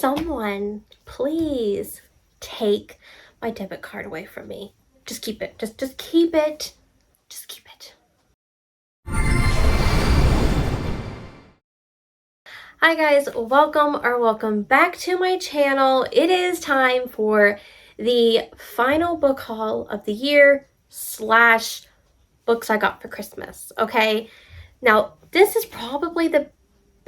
someone please take my debit card away from me? Just keep it. Just keep it. Just keep it. Hi guys, welcome back to my channel. It is time for the final book haul of the year / books I got for Christmas. Okay, now this is probably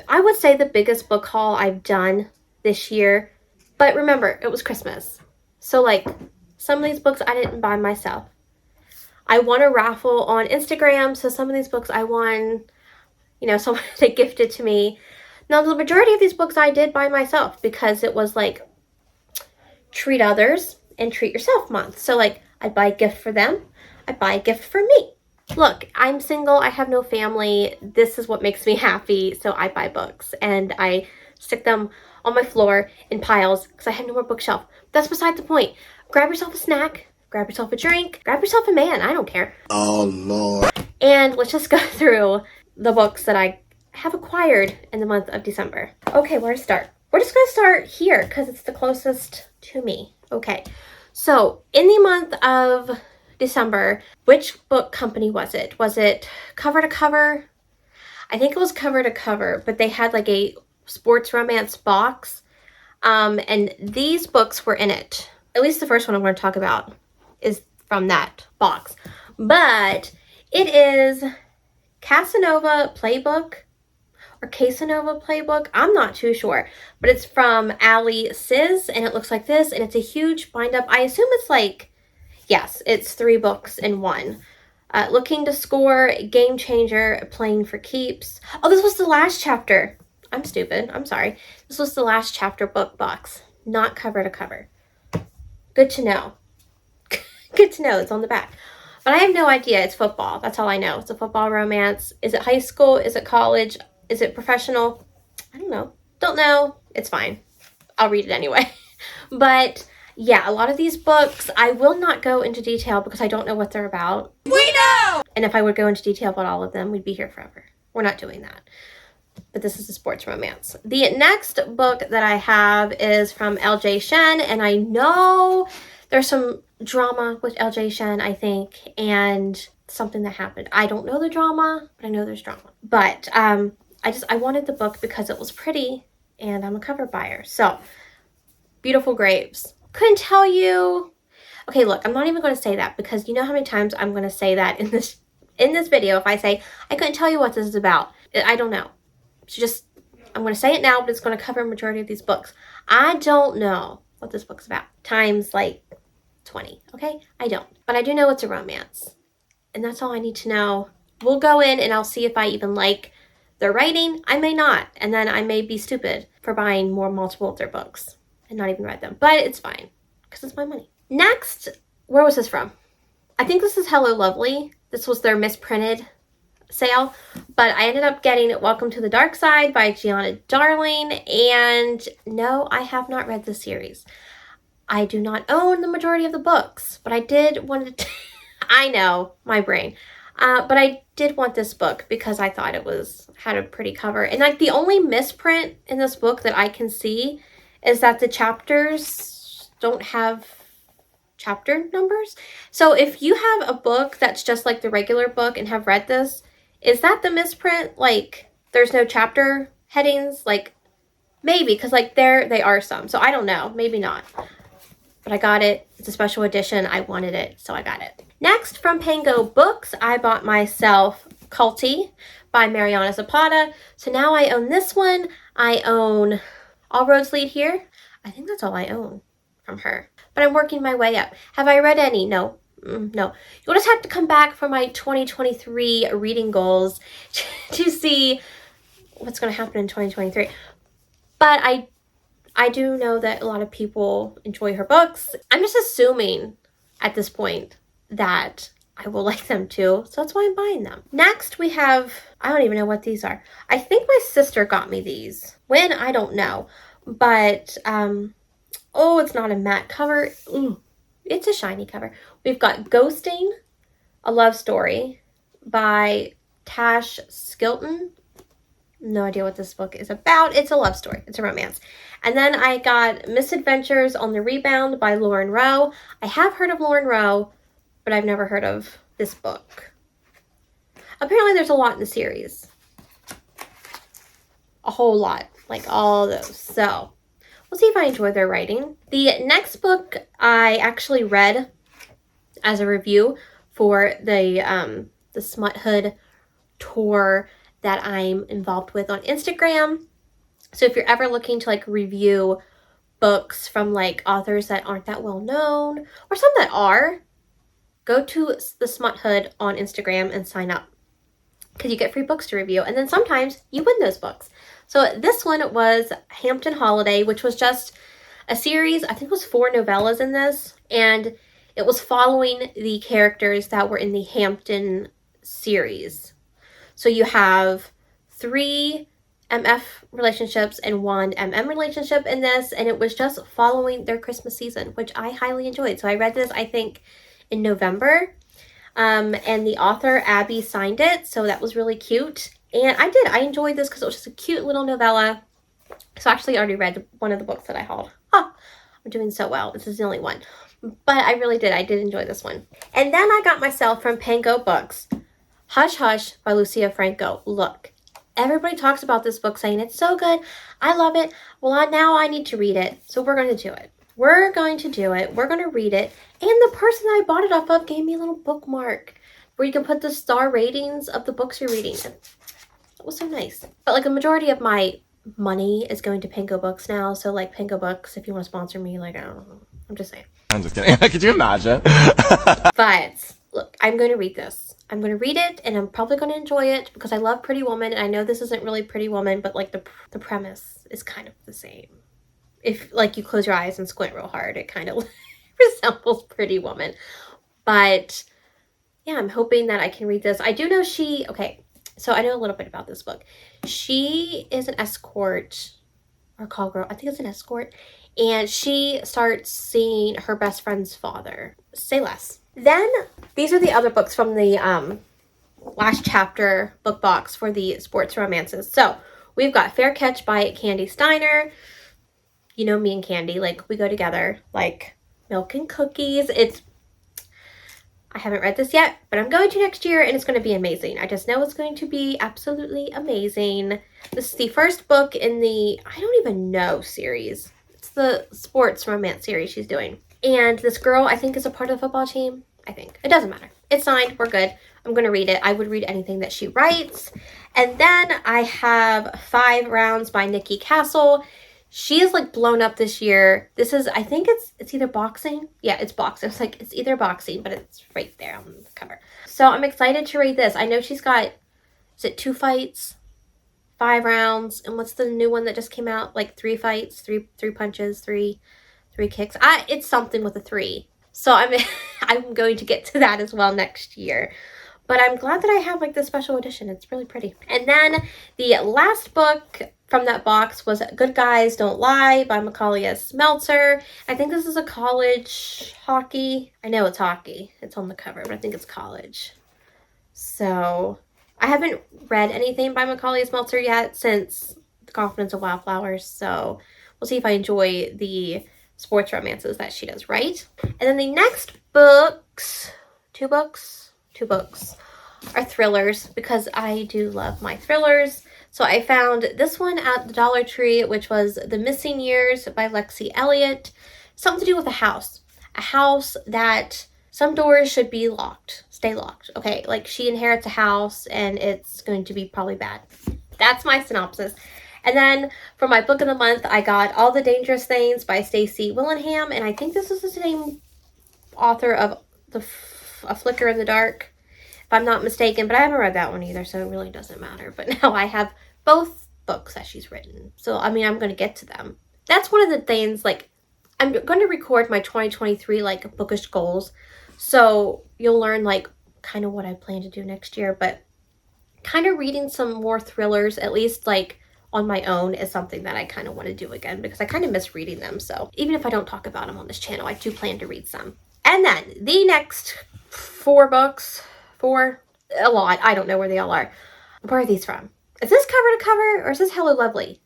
I would say the biggest book haul I've done this year, but remember, it was Christmas. So like, some of these books I didn't buy myself. I won a raffle on Instagram, so some of these books I won, someone they gifted to me. Now, the majority of these books I did buy myself because it was like treat others and treat yourself month. So like, I'd buy a gift for them, I'd buy a gift for me. Look, I'm single, I have no family. This is what makes me happy, so I buy books and I stick them on my floor in piles because I have no more bookshelf. That's beside the point. Grab yourself a snack, grab yourself a drink, grab yourself a man, I don't care. Oh, Lord. And let's just go through the books that I have acquired in the month of December. Okay, where to start? We're just going to start here because it's the closest to me. Okay, so in the month of December, which book company was it? Was it Cover to Cover? I think it was Cover to Cover, but they had like a sports romance box, and these books were in it. At least the first one I'm going to talk about is from that box. But it is Casanova Playbook or Casanova Playbook. I'm not too sure, but it's from Ali Siz, and it looks like this, and it's a huge bind up. I assume it's like, yes, it's 3 books in one. Looking to Score, Game Changer, Playing for Keeps. Oh, this was the last chapter. I'm stupid. I'm sorry. This was the last chapter book box, not Cover to Cover. Good to know. Good to know. It's on the back. But I have no idea. It's football. That's all I know. It's a football romance. Is it high school? Is it college? Is it professional? I don't know. Don't know. It's fine. I'll read it anyway. But yeah, a lot of these books, I will not go into detail because I don't know what they're about. We know! And if I would go into detail about all of them, we'd be here forever. We're not doing that. But this is a sports romance. The next book that I have is from LJ Shen, and I know there's some drama with LJ Shen, I think, and something that happened. I don't know the drama, but I know there's drama. But I wanted the book because it was pretty, and I'm a cover buyer. So, Beautiful Grapes. Couldn't tell you. Okay, look, I'm not even going to say that because you know how many times I'm going to say that in this video. If I say I couldn't tell you what this is about, I don't know. So I'm going to say it now, but it's going to cover a majority of these books. I don't know what this book's about. Times like 20, okay? I don't. But I do know it's a romance. And that's all I need to know. We'll go in and I'll see if I even like their writing. I may not. And then I may be stupid for buying multiple of their books and not even read them. But it's fine because it's my money. Next, where was this from? I think this is Hello Lovely. This was their misprinted sale, but I ended up getting Welcome to the Dark Side by Gianna Darling, and no, I have not read the series. I do not own the majority of the books, but I did want to I know, my brain. But I did want this book because I thought it had a pretty cover. And like the only misprint in this book that I can see is that the chapters don't have chapter numbers. So if you have a book that's just like the regular book and have read this, is that the misprint? Like there's no chapter headings? Like maybe, because like they are some. So I don't know, maybe not. But I got it. It's a special edition. I wanted it, so I got it. Next, from Pango Books, I bought myself Culty by Mariana Zapata. So now I own this one. I own All Roads Lead Here. I think that's all I own from her. But I'm working my way up. Have I read any? No. No. You'll just have to come back for my 2023 reading goals to see what's going to happen in 2023. But I do know that a lot of people enjoy her books. I'm just assuming at this point that I will like them too. So that's why I'm buying them. Next we have, I don't even know what these are. I think my sister got me these. When? I don't know. But, oh, it's not a matte cover. Ooh, it's a shiny cover. We've got Ghosting, a Love Story by Tash Skilton. No idea what this book is about. It's a love story. It's a romance. And then I got Misadventures on the Rebound by Lauren Rowe. I have heard of Lauren Rowe, but I've never heard of this book. Apparently there's a lot in the series. A whole lot. Like all those. So we'll see if I enjoy their writing. The next book I actually read as a review for the Smut Hood tour that I'm involved with on Instagram. So if you're ever looking to like review books from like authors that aren't that well known, or some that are, go to the Smut Hood on Instagram and sign up, because you get free books to review, and then sometimes you win those books. So this one was Hampton Holiday, which was just a series. I think it was 4 novellas in this, and it was following the characters that were in the Hampton series. So you have 3 MF relationships and 1 MM relationship in this, and it was just following their Christmas season, which I highly enjoyed. So I read this, I think, in November, and the author, Abby, signed it, so that was really cute. And I enjoyed this because it was just a cute little novella. So I actually already read one of the books that I hauled. I'm doing so well. This is the only one. But I really did. I did enjoy this one. And then I got myself from Pango Books, Hush Hush by Lucia Franco. Look, everybody talks about this book saying it's so good. I love it. Well, now I need to read it. So we're going to do it. We're going to do it. We're going to read it. And the person I bought it off of gave me a little bookmark where you can put the star ratings of the books you're reading. It was so nice. But like the majority of my money is going to Pango Books now. So like Pango Books, if you want to sponsor me, like, I don't know. I'm just saying. I'm just kidding. Could you imagine? But look, I'm going to read this. I'm going to read it, and I'm probably going to enjoy it because I love Pretty Woman. And I know this isn't really Pretty Woman, but like the premise is kind of the same. If like you close your eyes and squint real hard, it kind of resembles Pretty Woman. But yeah, I'm hoping that I can read this. I do know so I know a little bit about this book. She is an escort or call girl. I think it's an escort. And she starts seeing her best friend's father. Say less. Then these are the other books from the last chapter book box for the sports romances. So we've got Fair Catch by Candy Steiner. You know me and Candy, like we go together like milk and cookies. I haven't read this yet, but I'm going to next year, and it's going to be amazing. I just know it's going to be absolutely amazing. This is the first book in the I don't even know series. It's the sports romance series she's doing. And this girl, I think, is a part of the football team. I think. It doesn't matter. It's signed. We're good. I'm going to read it. I would read anything that she writes. And then I have 5 Rounds by Nikki Castle. She is like blown up this year. This is, I think it's either boxing. Yeah, it's boxing. It's like, it's either boxing, but it's right there on the cover. So I'm excited to read this. I know she's got, is it 2 fights, 5 rounds, and what's the new one that just came out? Like 3 fights, three punches, three kicks. It's something with a 3. So I'm going to get to that as well next year. But I'm glad that I have like the special edition. It's really pretty. And then the last book from that box was Good Guys Don't Lie by Macaulay S. Meltzer. I think this is a college hockey. I know it's hockey. It's on the cover, but I think it's college. So I haven't read anything by Macaulay S. Meltzer yet since The Confidence of Wildflowers. So we'll see if I enjoy the sports romances that she does write. And then the next books, two books are thrillers, because I do love my thrillers. So I found this one at the Dollar Tree, which was The Missing Years by Lexi Elliott. Something to do with a house that some doors should be locked, stay locked. Okay, like she inherits a house and it's going to be probably bad. That's my synopsis. And then for my book of the month, I got All the Dangerous Things by Stacey Willingham, and I think this is the same author of A Flicker in the Dark, if I'm not mistaken, but I haven't read that one either, so it really doesn't matter. But now I have both books that she's written, so I mean, I'm going to get to them. That's one of the things, like, I'm going to record my 2023, like, bookish goals, so you'll learn, like, kind of what I plan to do next year, but kind of reading some more thrillers, at least, like, on my own, is something that I kind of want to do again, because I kind of miss reading them. So even if I don't talk about them on this channel, I do plan to read some. And then the next 4 books, a lot, I don't know where they all are. Where are these from? Is this cover to cover or is this Hello Lovely?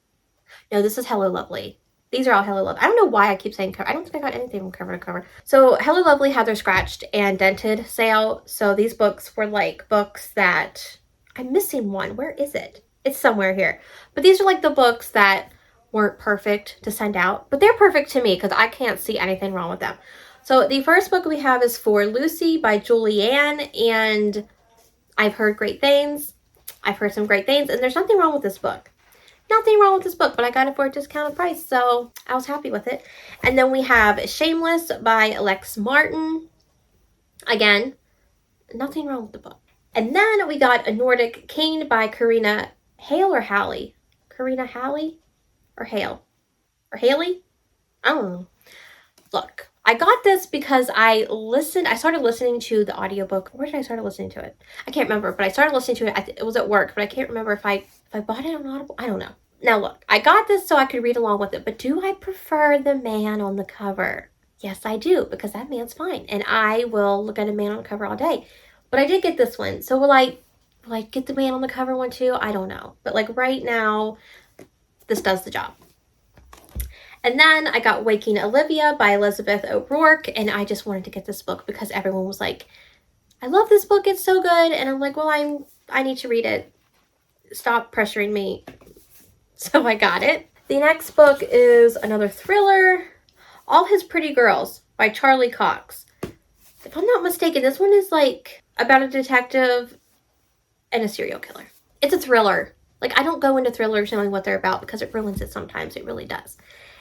No, this is Hello Lovely. These are all Hello Lovely. I don't know why I keep saying cover. I don't think I got anything from cover to cover. So Hello Lovely had their scratched and dented sale. So these books were like books that... I'm missing one. Where is it? It's somewhere here. But these are like the books that weren't perfect to send out. But they're perfect to me because I can't see anything wrong with them. So the first book we have is For Lucy by Julianne. And I've heard great things. I've heard some great things. And there's nothing wrong with this book. Nothing wrong with this book, but I got it for a discounted price, so I was happy with it. And then we have Shameless by Alex Martin. Again, nothing wrong with the book. And then we got A Nordic King by Karina Hale or Halley? Karina Halley? Or Hale? Or Haley? I don't know. Look, I got this because I started listening to the audiobook. Where did I start listening to it? I can't remember, but I started listening to it. It was at work, but I can't remember if I bought it on Audible. I don't know. Now look, I got this so I could read along with it, but do I prefer the man on the cover? Yes, I do, because that man's fine, and I will look at a man on the cover all day. But I did get this one, so will I get the man on the cover one too? I don't know. But like right now, this does the job. And then I got Waking Olivia by Elizabeth O'Rourke, and I just wanted to get this book because everyone was like, I love this book, it's so good. And I'm like, well, I need to read it. Stop pressuring me. So I got it. The next book is another thriller, All His Pretty Girls by Charlie Cox. If I'm not mistaken, this one is like about a detective and a serial killer. It's a thriller. Like, I don't go into thrillers knowing what they're about because it ruins it sometimes. It really does.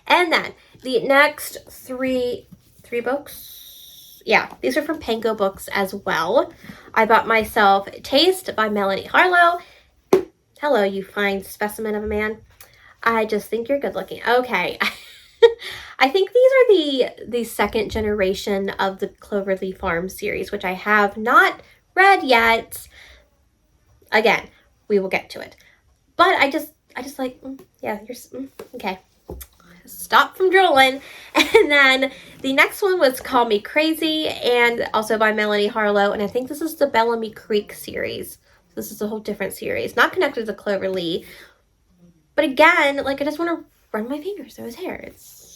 And then the next three books. Yeah, these are from Pango Books as well. I bought myself Taste by Melanie Harlow. Hello, you fine specimen of a man. I just think you're good looking. Okay. I think these are the second generation of the Cloverleaf Farm series, which I have not read yet. Again, we will get to it. But I just like, yeah, okay. Stop from drooling. And then the next one was Call Me Crazy, and also by Melanie Harlow. And I think this is the Bellamy Creek series. This is a whole different series, not connected to Cloverleaf. But again, like, I just want to run my fingers through his hair.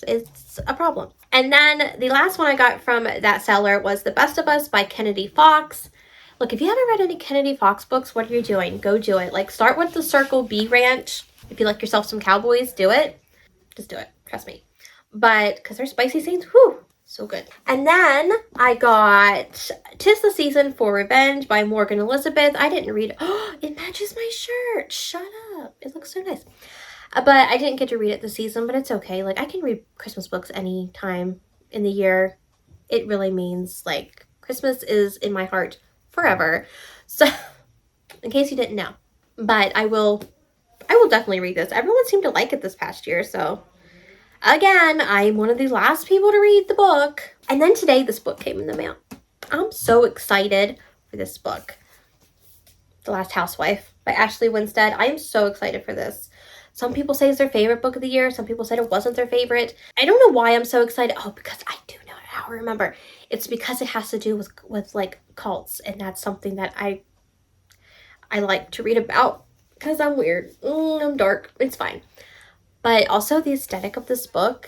It's a problem. And then the last one I got from that seller was The Best of Us by Kennedy Fox. Look, if you haven't read any Kennedy Fox books, what are you doing? Go do it. Like, start with the Circle B Ranch. If you like yourself some cowboys, do it. Just do it. Trust me. But, because they're spicy scenes, whew, so good. And then I got 'Tis the Season for Revenge by Morgan Elizabeth. I didn't read it. Oh, it matches my shirt. Shut up. It looks so nice. But I didn't get to read it this season, but it's okay. Like, I can read Christmas books any time in the year. It really means, like, Christmas is in my heart forever. So, in case you didn't know. But I will definitely read this. Everyone seemed to like it this past year, so... Again, I'm one of the last people to read the book. And then today, this book came in the mail. I'm so excited for this book. The Last Housewife by Ashley Winstead. I am so excited for this. Some people say it's their favorite book of the year. Some people said it wasn't their favorite. I don't know why I'm so excited. Oh, because I do know it. I remember. It's because it has to do with like cults. And that's something that I like to read about. Because I'm weird. I'm dark. It's fine. But also the aesthetic of this book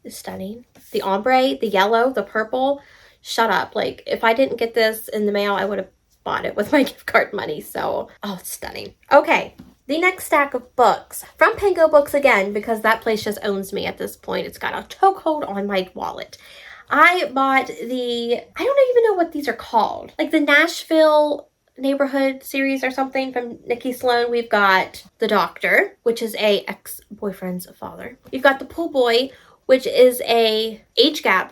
is stunning. The ombre, the yellow, the purple. Shut up. Like, if I didn't get this in the mail, I would have bought it with my gift card money. So, oh, it's stunning. Okay, the next stack of books. From Pango Books again, because that place just owns me at this point. It's got a chokehold on my wallet. I bought I don't even know what these are called. Like the Nashville Neighborhood series or something from Nikki Sloan. We've got The Doctor, which is a ex-boyfriend's father. We've got The Pool Boy, which is a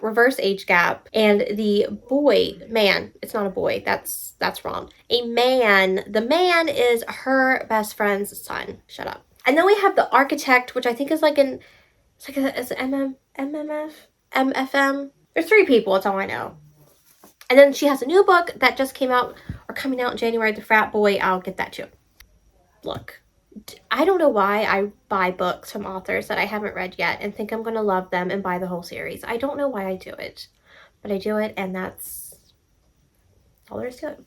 reverse age gap. And the man, it's not a boy, that's wrong. A man, the man is her best friend's son. Shut up. And then we have The Architect, which I think is like it's MFM. There's 3 people, that's all I know. And then she has a new book that just came out, or coming out in January, The Frat Boy. I'll get that too. Look, I don't know why I buy books from authors that I haven't read yet and think I'm going to love them and buy the whole series. I don't know why I do it, but I do it, and that's all there is to it.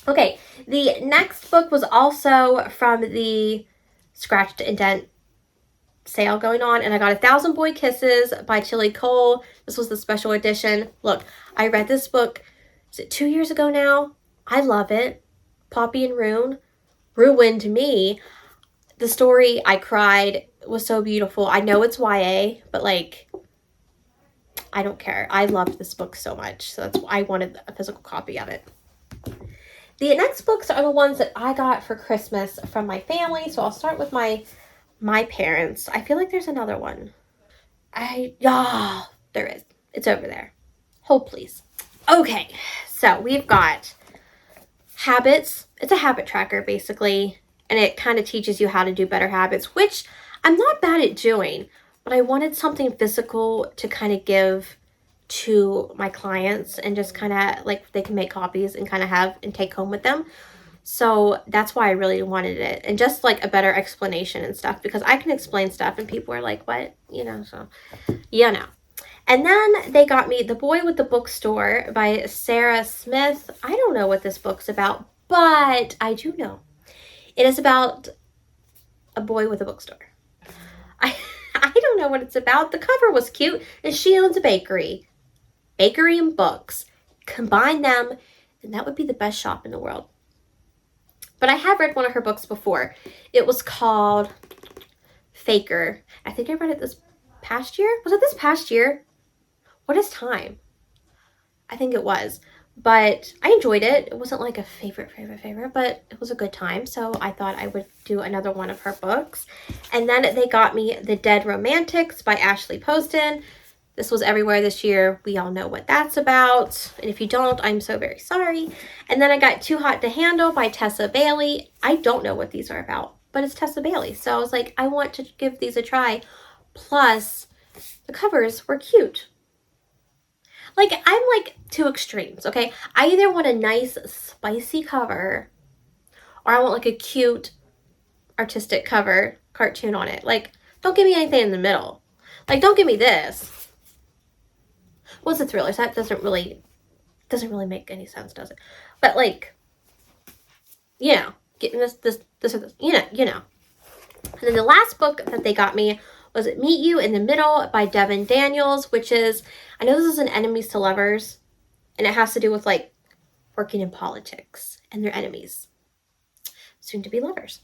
Okay, the next book was also from the Scratch to Indent sale going on, and I got 1,000 Boy Kisses by Chili Cole. This was the special edition. Look, I read this book, is it 2 years ago now? I love it. Poppy and Rune ruined me. The story, I cried. It was so beautiful. I know it's YA, but like, I don't care. I loved this book so much, so that's why I wanted a physical copy of it. The next books are the ones that I got for Christmas from my family, so I'll start with my parents. I feel like there's another one. There is. It's over there. Hold please. Okay, so we've got habits. It's a habit tracker basically, and it kind of teaches you how to do better habits, which I'm not bad at doing, but I wanted something physical to kind of give to my clients and just kind of like they can make copies and kind of have and take home with them. So that's why I really wanted it, and just like a better explanation and stuff, because I can explain stuff and people are like, what? So no. And then they got me The Boy with the Bookstore by Sarah Smith. I don't know what this book's about, but I do know it is about a boy with a bookstore. I don't know what it's about. The cover was cute, and she owns a bakery and books. Combine them, and that would be the best shop in the world. But I have read one of her books before. It was called Faker. I think I read it this past year. Was it this past year? What is time? I think it was. But I enjoyed it. It wasn't like a favorite, but it was a good time. So I thought I would do another one of her books. And then they got me The Dead Romantics by Ashley Poston. This was everywhere this year. We all know what that's about. And if you don't, I'm so very sorry. And then I got Too Hot to Handle by Tessa Bailey. I don't know what these are about, but it's Tessa Bailey. So I was like, I want to give these a try. Plus, the covers were cute. Like, I'm like two extremes, okay? I either want a nice, spicy cover, or I want like a cute, artistic cover, cartoon on it. Like, don't give me anything in the middle. Like, don't give me this. What's a thriller? So that doesn't really make any sense, does it? But like, getting this, or this, And then the last book that they got me was Meet You in the Middle by Devin Daniels, which is, I know this is an enemies to lovers, and it has to do with like working in politics and their enemies, soon to be lovers.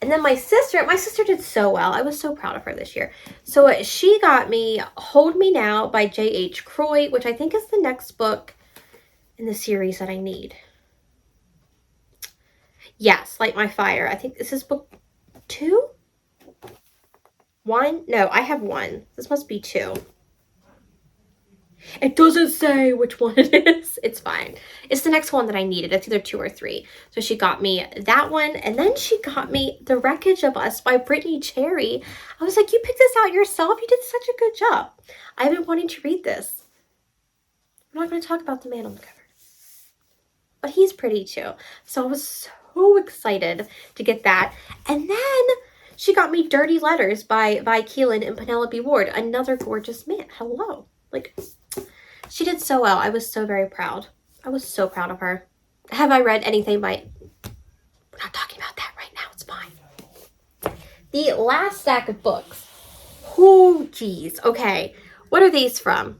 And then my sister did so well. I was so proud of her this year. So she got me Hold Me Now by J.H. Croy, which I think is the next book in the series that I need. Yes, Light My Fire. I think this is book 2? 1? No, I have 1. This must be 2. It doesn't say which one it is. It's fine. It's the next one that I needed. It's either 2 or 3. So she got me that one. And then she got me The Wreckage of Us by Brittany Cherry. I was like, you picked this out yourself? You did such a good job. I've been wanting to read this. I'm not going to talk about the man on the cover. But he's pretty too. So I was so excited to get that. And then she got me Dirty Letters by Vi Keelan and Penelope Ward. Another gorgeous man. Hello. Like, she did so well. I was so very proud. I was so proud of her. Have I read anything by... We're not talking about that right now. It's fine. The last stack of books. Oh, geez. Okay. What are these from?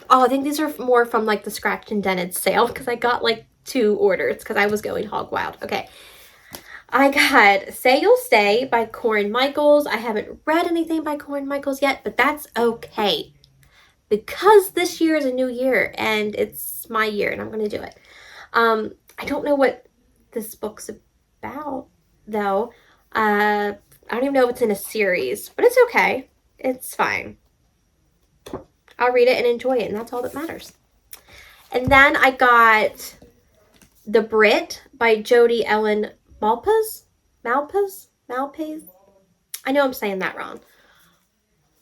Oh, I think these are more from like the Scratched and Dented sale, because I got like 2 orders because I was going hog wild. Okay. I got Say You'll Stay by Corin Michaels. I haven't read anything by Corin Michaels yet, but that's okay, because this year is a new year and it's my year and I'm going to do it. I don't know what this book's about though. I don't even know if it's in a series, but it's okay. It's fine. I'll read it and enjoy it, and that's all that matters. And then I got The Brit by Jodi Ellen Malpaz. I know I'm saying that wrong.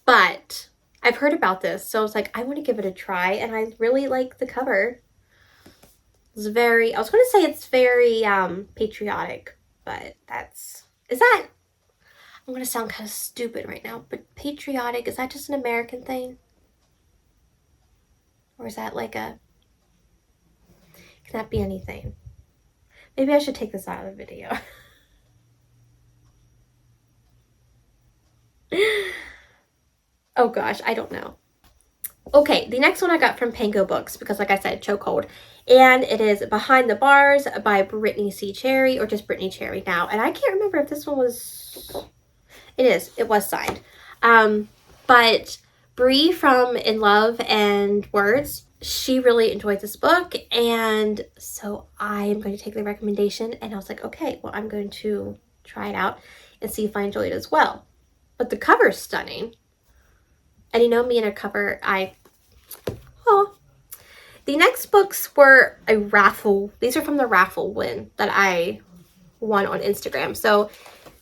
But I've heard about this, so I was like, I want to give it a try, and I really like the cover. I was going to say it's very patriotic, but I'm going to sound kind of stupid right now, but patriotic, is that just an American thing? Or is that like Can that be anything? Maybe I should take this out of the video. Oh gosh, I don't know. Okay, the next one I got from Pango Books because, like I said, chokehold. And it is Behind the Bars by Brittany C. Cherry, or just Brittany Cherry now. And I can't remember if this one was... It was signed. But Bree from In Love and Words, she really enjoyed this book. And so I am going to take the recommendation. And I was like, okay, well, I'm going to try it out and see if I enjoy it as well. But the cover is stunning. And you know me and a cover, The next books were a raffle. These are from the raffle win that I won on Instagram. So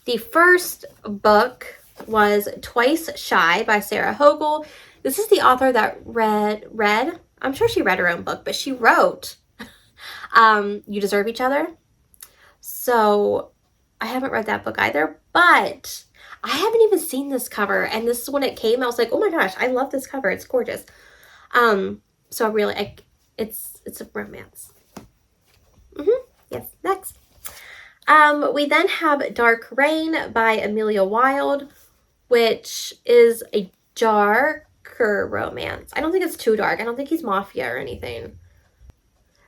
the first book was Twice Shy by Sarah Hogel. This is the author that read, I'm sure she read her own book, but she wrote You Deserve Each Other. So I haven't read that book either, but I haven't even seen this cover. And this is when it came. I was like, oh my gosh, I love this cover. It's gorgeous. So it's a romance. Yes, next. We then have Dark Rain by Amelia Wilde, which is a darker romance. I don't think it's too dark. I don't think he's mafia or anything.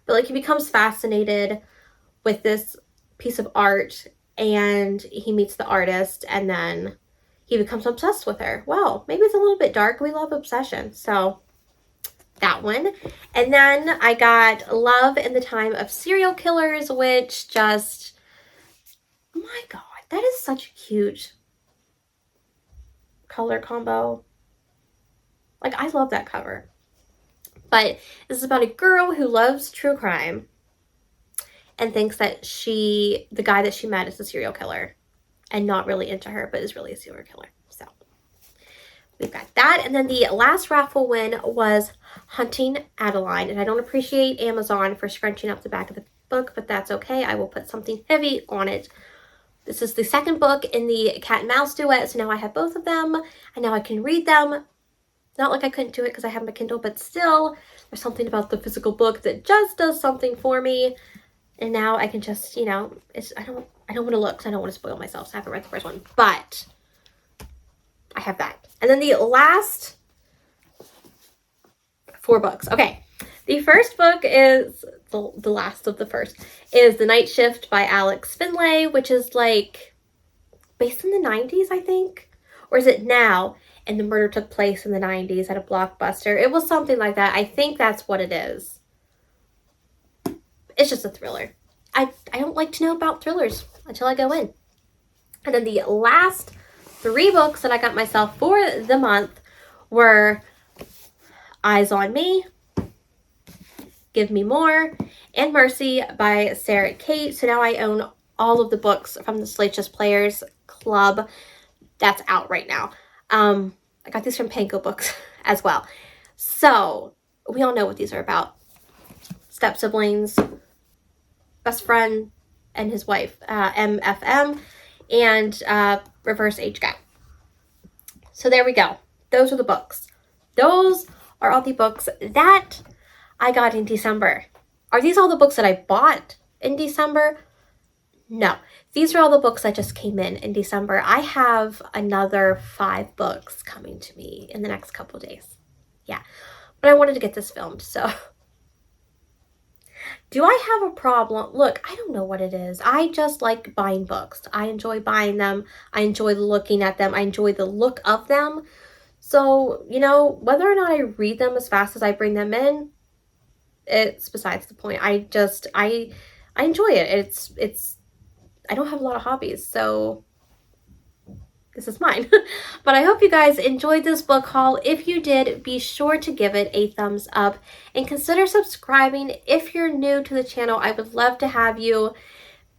But like, he becomes fascinated with this piece of art and he meets the artist and then he becomes obsessed with her. Well, maybe it's a little bit dark. We love obsession. So that one. And then I got Love in the Time of Serial Killers, which just, oh my god, that is such a cute color combo. Like, I love that cover. But this is about a girl who loves true crime and thinks that the guy that she met is a serial killer and not really into her, but is really a serial killer. So we've got that. And then the last raffle win was Hunting Adeline. And I don't appreciate Amazon for scrunching up the back of the book, but that's okay. I will put something heavy on it. This is the second book in the cat and mouse duet, so now I have both of them, and now I can read them. Not like I couldn't do it because I have my Kindle, but still, there's something about the physical book that just does something for me. And now I can just, I don't want to look because I don't want to spoil myself, so I haven't read the first one. But I have that. And then the last 4 books. Okay. The first book is, the last of the first, is The Night Shift by Alex Finlay, which is like based in the 90s, I think. Or is it now? And the murder took place in the 90s at a Blockbuster. It was something like that. I think that's what it is. It's just a thriller. I don't like to know about thrillers until I go in. And then the last 3 books that I got myself for the month were Eyes on Me, Give Me More, and Mercy by Sarah Kate. So now I own all of the books from the Salacious Players Club that's out right now. I got these from Panko Books as well. So we all know what these are about. Step siblings, best friend and his wife, MFM, and reverse age gap. So there we go. Those are the books. Those are all the books that I got in December. Are these all the books that I bought in December? No. These are all the books that just came in December. I have another 5 books coming to me in the next couple days. Yeah. But I wanted to get this filmed, so. Do I have a problem? Look, I don't know what it is. I just like buying books. I enjoy buying them. I enjoy looking at them. I enjoy the look of them. So, whether or not I read them as fast as I bring them in, it's besides the point. I enjoy it. It's I don't have a lot of hobbies, so this is mine. But I hope you guys enjoyed this book haul. If you did, be sure to give it a thumbs up and consider subscribing if you're new to the channel. I would love to have you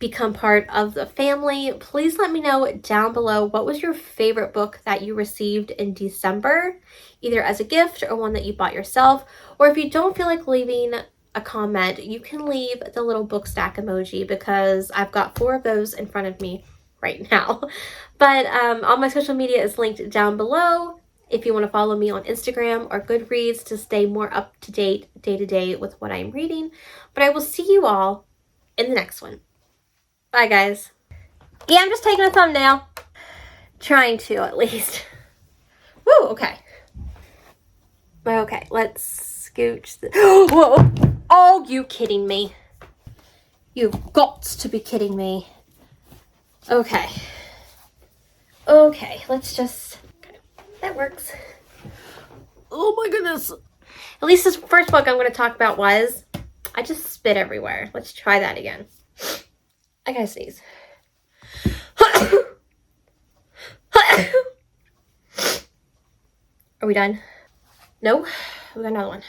become part of the family. Please let me know down below what was your favorite book that you received in December, either as a gift or one that you bought yourself. Or if you don't feel like leaving a comment, you can leave the little book stack emoji because I've got 4 of those in front of me right now. But all my social media is linked down below. if you want to follow me on Instagram or Goodreads to stay more up to date day to day with what I'm reading. But I will see you all in the next one. Bye, guys. Yeah, I'm just taking a thumbnail. Trying to, at least. Woo, okay. Okay, let's scooch the... Whoa! Oh, you kidding me? You've got to be kidding me. Okay. Okay, let's just... Okay, that works. Oh my goodness. At least this first book I'm going to talk about was... I just spit everywhere. Let's try that again. I gotta sneeze. Are we done? No? We got another one.